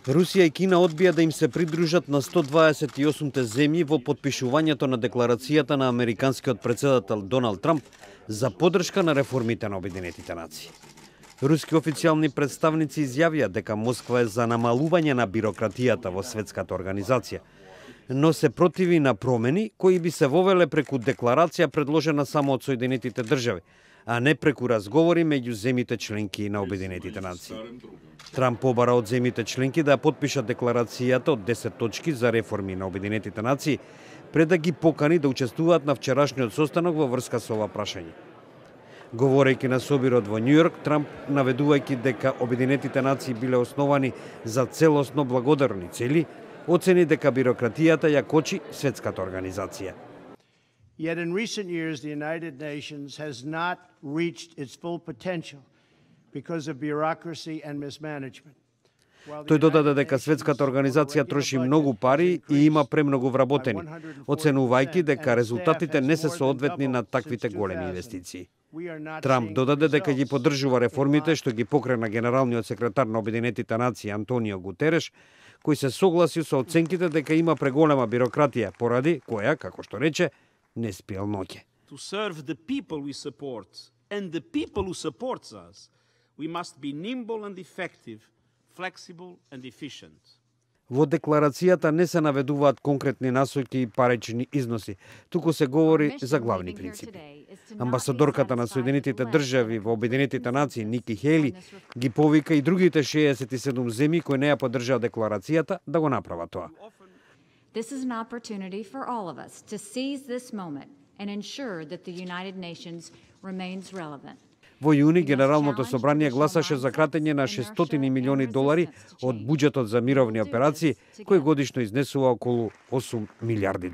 Русија и Кина одбија да им се придружат на 128 земји во потпишувањето на декларацијата на американскиот претседател Доналд Трамп за поддршка на реформите на Обединетите нации. Руски официјални представници изјавија дека Москва е за намалување на бирократијата во светската организација, но се противи на промени кои би се вовеле преку декларација предложена само од Соединетите држави, а не преку разговори меѓу земите членки на Обединетите нации. Трамп побара од земите членки да ја потпишат декларацијата од 10 точки за реформи на Обединетите нации, пред да ги покани да учествуваат на вчерашниот состанок во врска со ова прашање. Говорејќи на собирот во Њујорк, Трамп, наведувајќи дека Обединетите нации биле основани за целосно благодарни цели, оцени дека бирократијата ја кочи светската организација. Yet in recent years, the United Nations has not reached its full potential because of bureaucracy and mismanagement. Тој додаде дека светската организација троши многу пари и има премногу вработени, оценувајќи дека резултатите не се соодветни на таквите големи инвестиции. Трамп додаде дека ги поддржува реформите што ги покрена генералниот секретар на Обединетите нации Антонио Гутереш, кој се согласи со оценките дека има преголема бирократија, поради која, како што рече, не спиел ноќе. To serve the people we support and the people who supports us, we must be nimble and effective, flexible and efficient. Во декларацијата не се наведуваат конкретни насоки и парични износи, туку се говори за главни принципи. Амбасадорката на Соединетите држави во Обединетите нации Ники Хели ги повика и другите 67 земји кои не ја поддржаа декларацијата да го направат тоа. This is an opportunity for all of us to seize this moment and ensure that the United Nations remains relevant. Во јуни Генералното собрание гласаше за кратење на $600 милиони од буџетот за мировни операции, кој годишно изнесува околу $8 милиарди.